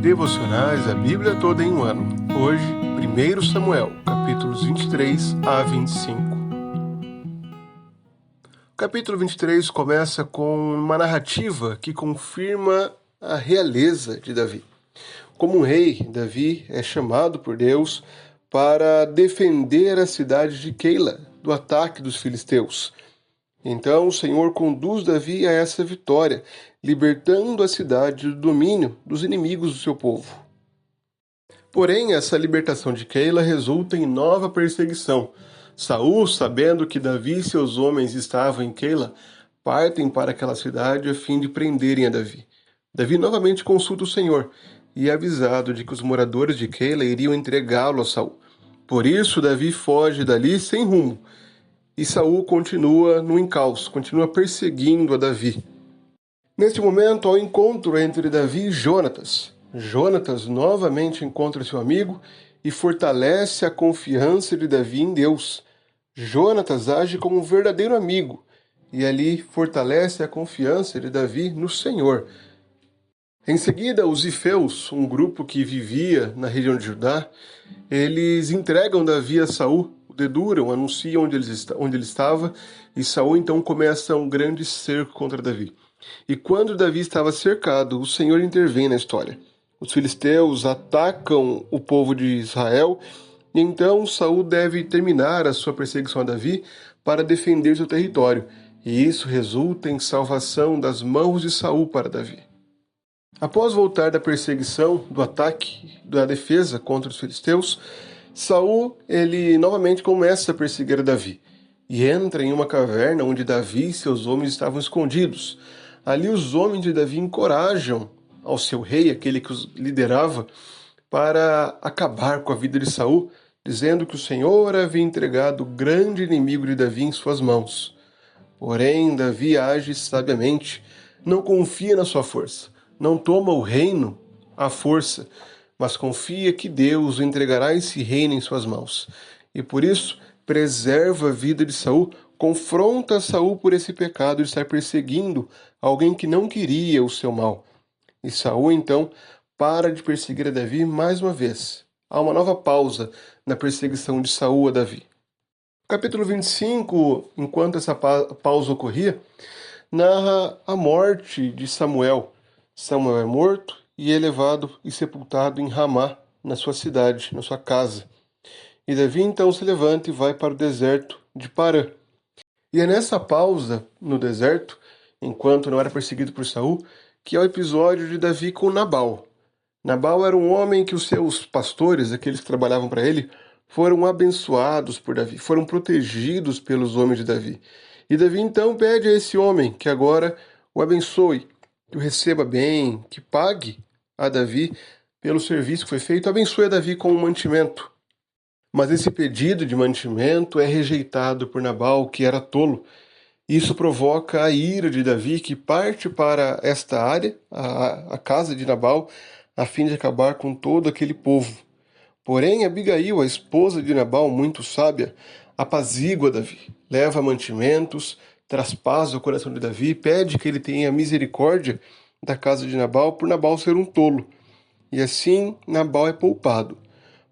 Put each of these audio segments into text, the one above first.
Devocionais A Bíblia Toda em um Ano. Hoje, 1 Samuel, capítulos 23 a 25. O capítulo 23 começa com uma narrativa que confirma a realeza de Davi. Como um rei, Davi é chamado por Deus para defender a cidade de Keila do ataque dos filisteus. Então o Senhor conduz Davi a essa vitória, libertando a cidade do domínio dos inimigos do seu povo. Porém, essa libertação de Keila resulta em nova perseguição. Saul, sabendo que Davi e seus homens estavam em Keila, partem para aquela cidade a fim de prenderem a Davi. Davi novamente consulta o Senhor e é avisado de que os moradores de Keila iriam entregá-lo a Saul. Por isso, Davi foge dali sem rumo. E Saul continua no encalço, continua perseguindo a Davi. Neste momento, há um encontro entre Davi e Jonatas. Jonatas novamente encontra seu amigo e fortalece a confiança de Davi em Deus. Jonatas age como um verdadeiro amigo e ali fortalece a confiança de Davi no Senhor. Em seguida, os Zifeus, um grupo que vivia na região de Judá, eles entregam Davi a Saul, o deduram, anunciam onde ele estava, e Saul então começa um grande cerco contra Davi. E quando Davi estava cercado, o Senhor intervém na história. Os filisteus atacam o povo de Israel, e então Saul deve terminar a sua perseguição a Davi para defender seu território, e isso resulta em salvação das mãos de Saul para Davi. Após voltar da perseguição, do ataque, da defesa contra os filisteus, Saul, ele novamente começa a perseguir a Davi e entra em uma caverna onde Davi e seus homens estavam escondidos. Ali os homens de Davi encorajam ao seu rei, aquele que os liderava, para acabar com a vida de Saul, dizendo que o Senhor havia entregado o grande inimigo de Davi em suas mãos. Porém, Davi age sabiamente, não confia na sua força, não toma o reino à força, mas confia que Deus entregará esse reino em suas mãos. E por isso, preserva a vida de Saul, confronta Saul por esse pecado de estar perseguindo alguém que não queria o seu mal. E Saul, então, para de perseguir a Davi mais uma vez. Há uma nova pausa na perseguição de Saul a Davi. Capítulo 25, enquanto essa pausa ocorria, narra a morte de Samuel. Samuel é morto e é levado e sepultado em Ramá, na sua cidade, na sua casa. E Davi então se levanta e vai para o deserto de Parã. E é nessa pausa no deserto, enquanto não era perseguido por Saul, que é o episódio de Davi com Nabal. Nabal era um homem que os seus pastores, aqueles que trabalhavam para ele, foram abençoados por Davi, foram protegidos pelos homens de Davi. E Davi então pede a esse homem que agora o abençoe, que o receba bem, que pague a Davi pelo serviço que foi feito, abençoe a Davi com um mantimento. Mas esse pedido de mantimento é rejeitado por Nabal, que era tolo. Isso provoca a ira de Davi, que parte para esta área, a casa de Nabal, a fim de acabar com todo aquele povo. Porém, Abigail, a esposa de Nabal, muito sábia, apazigua Davi, leva mantimentos, traz paz ao coração de Davi, pede que ele tenha misericórdia da casa de Nabal, por Nabal ser um tolo. E assim, Nabal é poupado.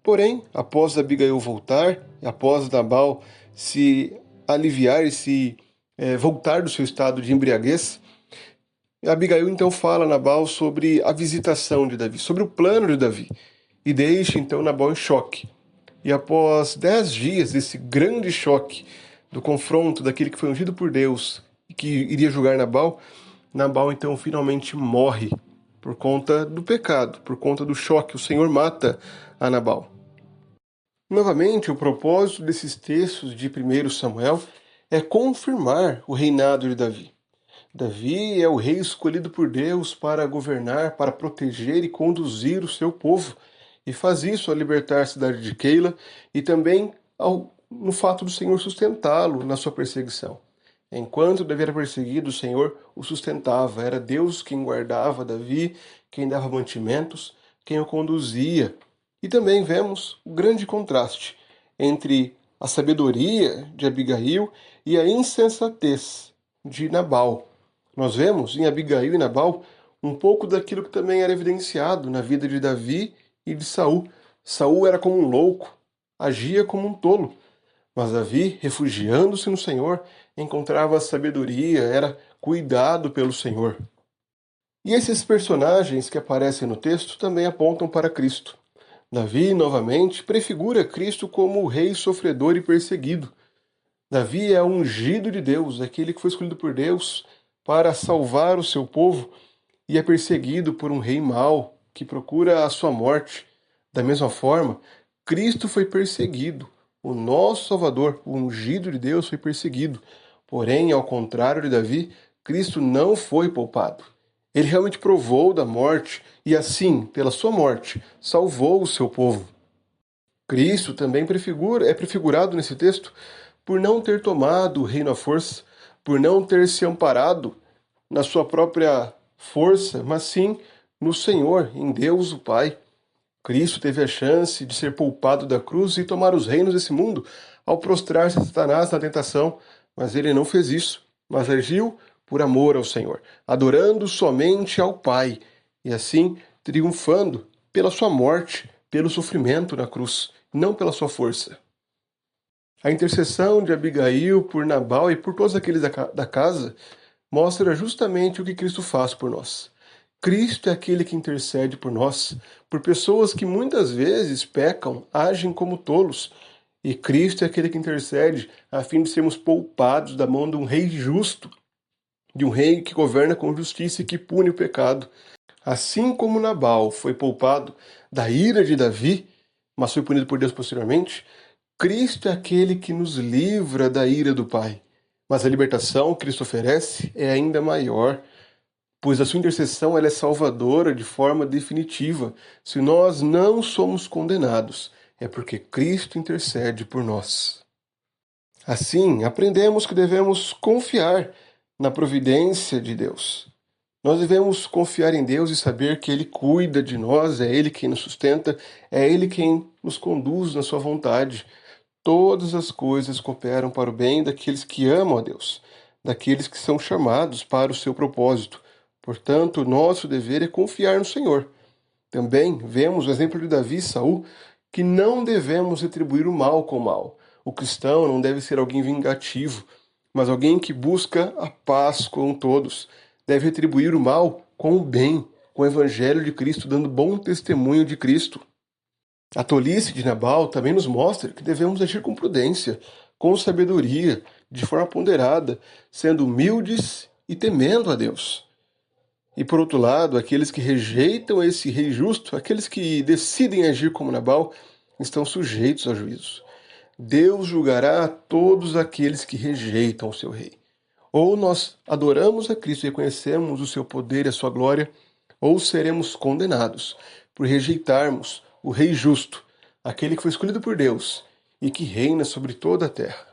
Porém, após Abigail voltar, após Nabal se aliviar e se voltar do seu estado de embriaguez, Abigail então fala a Nabal sobre a visitação de Davi, sobre o plano de Davi, e deixa então Nabal em choque. E após 10 dias desse grande choque, do confronto daquele que foi ungido por Deus e que iria julgar Nabal, Nabal então finalmente morre por conta do pecado, por conta do choque. O Senhor mata a Nabal. Novamente, o propósito desses textos de 1 Samuel é confirmar o reinado de Davi. Davi é o rei escolhido por Deus para governar, para proteger e conduzir o seu povo. E faz isso ao libertar a cidade de Keila e também no fato do Senhor sustentá-lo na sua perseguição. Enquanto Davi era perseguido, o Senhor o sustentava. Era Deus quem guardava Davi, quem dava mantimentos, quem o conduzia. E também vemos o grande contraste entre a sabedoria de Abigail e a insensatez de Nabal. Nós vemos em Abigail e Nabal um pouco daquilo que também era evidenciado na vida de Davi e de Saul. Saul era como um louco, agia como um tolo, mas Davi, refugiando-se no Senhor, encontrava sabedoria, era cuidado pelo Senhor. E esses personagens que aparecem no texto também apontam para Cristo. Davi, novamente, prefigura Cristo como o rei sofredor e perseguido. Davi é o ungido de Deus, aquele que foi escolhido por Deus para salvar o seu povo e é perseguido por um rei mau que procura a sua morte. Da mesma forma, Cristo foi perseguido. O nosso Salvador, o ungido de Deus, foi perseguido. Porém, ao contrário de Davi, Cristo não foi poupado. Ele realmente provou da morte e, assim, pela sua morte, salvou o seu povo. Cristo também é prefigurado nesse texto por não ter tomado o reino à força, por não ter se amparado na sua própria força, mas sim no Senhor, em Deus o Pai. Cristo teve a chance de ser poupado da cruz e tomar os reinos desse mundo ao prostrar-se a Satanás na tentação, mas ele não fez isso, mas agiu por amor ao Senhor, adorando somente ao Pai e assim triunfando pela sua morte, pelo sofrimento na cruz, não pela sua força. A intercessão de Abigail por Nabal e por todos aqueles da casa mostra justamente o que Cristo faz por nós. Cristo é aquele que intercede por nós, por pessoas que muitas vezes pecam, agem como tolos. E Cristo é aquele que intercede a fim de sermos poupados da mão de um rei justo, de um rei que governa com justiça e que pune o pecado. Assim como Nabal foi poupado da ira de Davi, mas foi punido por Deus posteriormente, Cristo é aquele que nos livra da ira do Pai. Mas a libertação que Cristo oferece é ainda maior, pois a sua intercessão ela é salvadora de forma definitiva. Se nós não somos condenados, é porque Cristo intercede por nós. Assim, aprendemos que devemos confiar na providência de Deus. Nós devemos confiar em Deus e saber que Ele cuida de nós, é Ele quem nos sustenta, é Ele quem nos conduz na sua vontade. Todas as coisas cooperam para o bem daqueles que amam a Deus, daqueles que são chamados para o seu propósito. Portanto, nosso dever é confiar no Senhor. Também vemos o exemplo de Davi e Saul, que não devemos retribuir o mal com o mal. O cristão não deve ser alguém vingativo, mas alguém que busca a paz com todos. Deve retribuir o mal com o bem, com o evangelho de Cristo, dando bom testemunho de Cristo. A tolice de Nabal também nos mostra que devemos agir com prudência, com sabedoria, de forma ponderada, sendo humildes e temendo a Deus. E por outro lado, aqueles que rejeitam esse rei justo, aqueles que decidem agir como Nabal, estão sujeitos ao juízo. Deus julgará a todos aqueles que rejeitam o seu rei. Ou nós adoramos a Cristo e reconhecemos o seu poder e a sua glória, ou seremos condenados por rejeitarmos o Rei justo, aquele que foi escolhido por Deus e que reina sobre toda a terra.